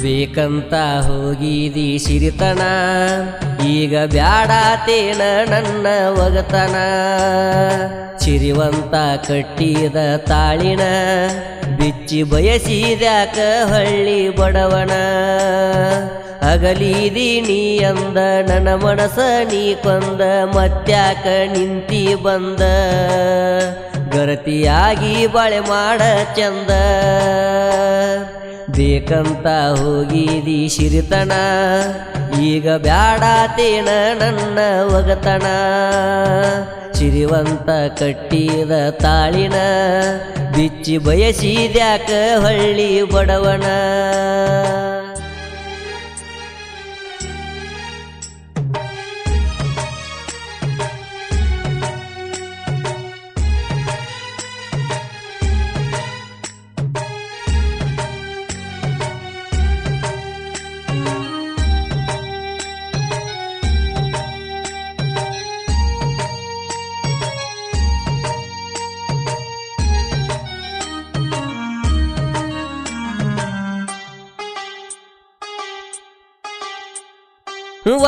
ಬೇಕಂತ ಹೋಗಿದಿ ಸಿರಿತನ, ಈಗ ಬ್ಯಾಡಾತೇನ ನನ್ನ ಒಗತನ. ಸಿರಿವಂತ ಕಟ್ಟಿದ ತಾಳಿನ, ಬಿಚ್ಚಿ ಬಯಸಿದ್ಯಾಕ ಹಳ್ಳಿ ಬಡವನ. ಅಗಲಿದಿ ನೀ ಅಂದ ನನ್ನ ಮನಸ ನೀ ಕೊಂದ, ಮತ್ಯಾಕ ನಿಂತಿ ಬಂದ. ಗರತಿಯಾಗಿ ಬಾಳೆ ಮಾಡ ಚಂದ. ಬೇಕಂತ ಹೋಗಿದಿ ಸಿರಿತನ, ಈಗ ಬ್ಯಾಡಾತೇನ ನನ್ನ ಒಗತನ. ಸಿರಿವಂತ ಕಟ್ಟಿದ ತಾಳಿನ, ಬಿಚ್ಚಿ ಬಯಸಿದ್ಯಾಕ ಹಳ್ಳಿ ಬಡವನ.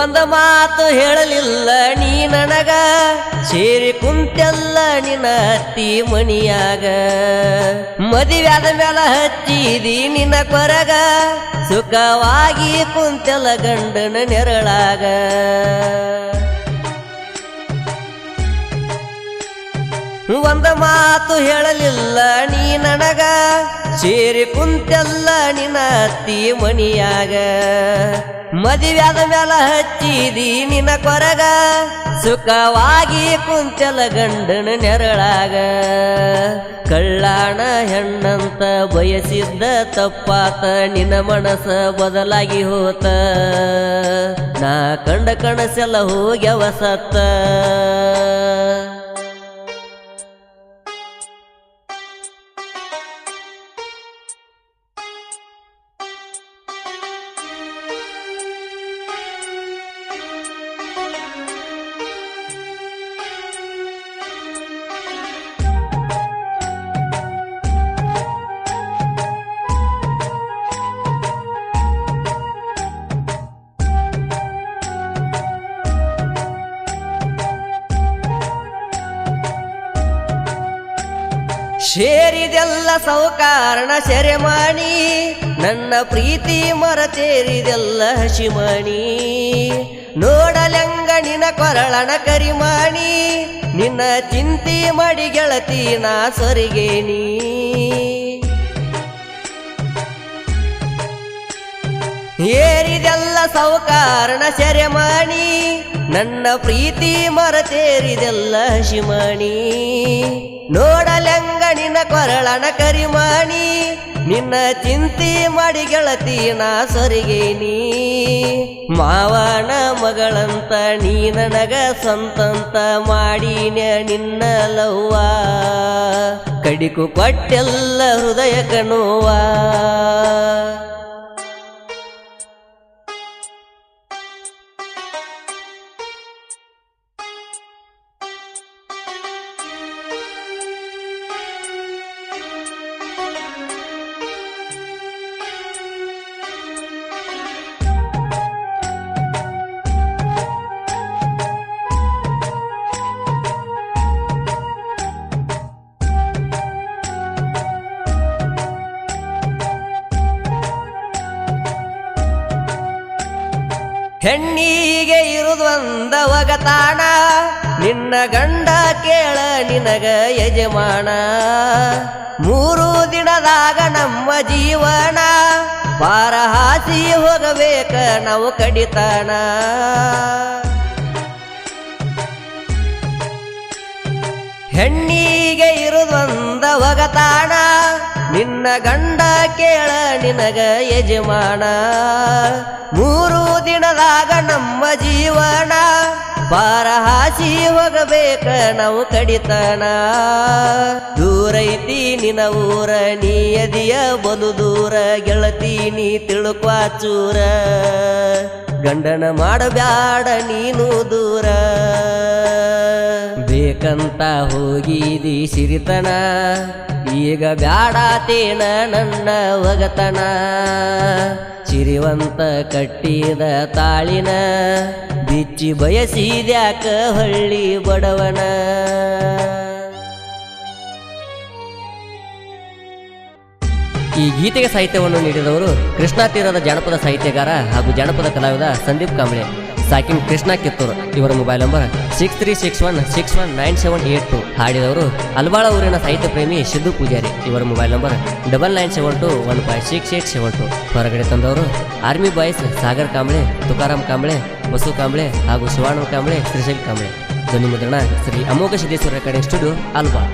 ಒಂದ ಮಾತು ಹೇಳಲಿಲ್ಲ ನೀ ನನಗ, ಸೇರಿ ಕುಂತೆಲ್ಲ ನಿನ್ನ ಅತ್ತಿ ಮಣಿಯಾಗ. ಮದುವ್ಯಾದ ಮೇಲ ಹಚ್ಚಿದಿ ನಿನ್ನ ಕೊರಗ, ಸುಖವಾಗಿ ಕುಂತೆಲ್ಲ ಗಂಡನ ನೆರಳಾಗ. ಒಂದ ಮಾತು ಹೇಳಲಿಲ್ಲ ನೀ ನನಗ, ಸೇರಿ ಕುಂತೆಲ್ಲ ನಿನ್ನ ಅತ್ತಿ ಮಣಿಯಾಗ. ಮದುವ್ಯಾದ ಮೇಲ ಹಚ್ಚಿದಿ ನಿನ್ನ ಕೊರಗ, ಸುಖವಾಗಿ ಕುಂತೆಲ್ಲ ಗಂಡನ ನೆರಳಾಗ. ಕಳ್ಳಾಣ ಹೆಣ್ಣಂತ ಬಯಸಿದ್ದ ತಪ್ಪಾತ, ನಿನ್ನ ಮನಸ ಬದಲಾಗಿ ಹೋತ. ನಾ ಕಂಡ ಕನಸೆಲ್ಲ ಹೋಗ್ಯವ ಸತ್ತ. ಸೇರಿದೆಲ್ಲ ಸೌಕಾರಣ ಸೆರೆಮಾಣಿ, ನನ್ನ ಪ್ರೀತಿ ಮರತೇರಿದೆಲ್ಲ ಹಸಿಮಾಣಿ. ನೋಡಲೆಂಗ ನಿನ್ನ ಕೊರಳನ ಕರಿಮಾಣಿ, ನಿನ್ನ ಚಿಂತಿ ಮಾಡಿ ಗೆಳತಿ ನಾ ಸೊರಿಗೇನಿ. ಏರಿದೆಲ್ಲ ಸೌಕಾರಣ ಸೆರೆಮಾಣಿ, ನನ್ನ ಪ್ರೀತಿ ಮರತೇರಿದೆಲ್ಲ ಹಸಿಮಾಣಿ. ನೋಡಲೆಂಗ ನಿನ್ನ ಕೊರಳನ ಕರಿಮಾಣಿ, ನಿನ್ನ ಚಿಂತಿ ಮಾಡಿ ಗೆಳತಿ ನಾ ಸೊರಿಗೇನಿ. ಮಾವನ ಮಗಳಂತ ನೀ ನನಗ ಸ್ವಂತಂತ ಮಾಡಿನ ನಿನ್ನ ಲವ್ವ, ಕಡಿಕು ಕೊಟ್ಟೆಲ್ಲ ಹೃದಯ ಕಣುವ. ಹೆಣ್ಣಿಗೆ ಇರುದೊಂದ ಒಗತಾಣ, ನಿನ್ನ ಗಂಡ ಕೇಳ ನಿನಗ ಯಜಮಾನ. 3 ದಿನದಾಗ ನಮ್ಮ ಜೀವನ, ಪಾರ ಹಾಸಿ ಹೋಗಬೇಕ ನಾವು ಕಡಿತಾಣ. ಹೆಣ್ಣಿಗೆ ಇರುದೊಂದ ಒಗತಾಣ, ನಿನ್ನ ಗಂಡ ಕೇಳ ನಿನಗ ಯಜಮಾನ. 3 ದಿನದಾಗ ನಮ್ಮ ಜೀವನ, ಪಾರ ಹಾಸಿ ಹೋಗಬೇಕ ನಾವು ಕಡಿತಾಣ. ದೂರೈತಿ ನಿನ ಊರ, ನೀ ಎದಿಯ ಬಲು ದೂರ. ಗೆಳತಿ ನೀ ತಿಳುಕ್ವಾ ಚೂರ, ಗಂಡನ ಮಾಡಬ್ಯಾಡ ನೀನು ದೂರ. ಬೇಕಂತ ಹೋಗಿದಿ ಸಿರಿತನ, ಈಗ ಬ್ಯಾಡಾತೇನ ನನ್ನ ಒಗತನ. ಸಿರಿವಂತ ಕಟ್ಟಿದ ತಾಳಿನ ಬಿಚ್ಚಿ ಬಯಸಿದ್ಯಾಕ ಹಳ್ಳಿ ಬಡವನ. ಈ ಗೀತೆಗೆ ಸಾಹಿತ್ಯವನ್ನು ನೀಡಿದವರು ಕೃಷ್ಣಾ ತೀರದ ಜಾನಪದ ಸಾಹಿತ್ಯಗಾರ ಹಾಗೂ ಜಾನಪದ ಕಲಾವಿದ ಸಂದೀಪ್ ಕಾಂಬ್ಳೆ, ಸಾಕಿನ್ ಕೃಷ್ಣ ಕಿತ್ತೂರು. ಇವರ ಮೊಬೈಲ್ ನಂಬರ್ 6361619782. ಹಾಡಿದವರು ಅಲ್ಬಾಳ ಊರಿನ ಸಾಹಿತ್ಯ ಪ್ರೇಮಿ ಸಿದ್ದು ಪೂಜಾರಿ. ಇವರ ಮೊಬೈಲ್ ನಂಬರ್ 9972156872. ಹೊರಗಡೆ ತಂದವರು ಆರ್ಮಿ ಬಾಯ್ಸ್ ಸಾಗರ್ ಕಾಂಬ್ಳೆ, ತುಕಾರಾಮ್ ಕಾಂಬ್ಳೆ, ಬಸು ಕಾಂಬ್ಳೆ ಹಾಗೂ ಶಿವಾನಂದ ಕಾಂಬ್ಳೆ, ಶ್ರೀಶೈಲ್ ಕಾಂಬ್ಳೆ. ಧ್ವನಿ ಮುದ್ರಣ ಶ್ರೀ ಅಮೋಘ ಸಿದ್ದೇಶ್ವರ ರೆಕಾರ್ಡಿಂಗ್ ಸ್ಟುಡಿಯೋ, ಅಲ್ಬಾಳ್.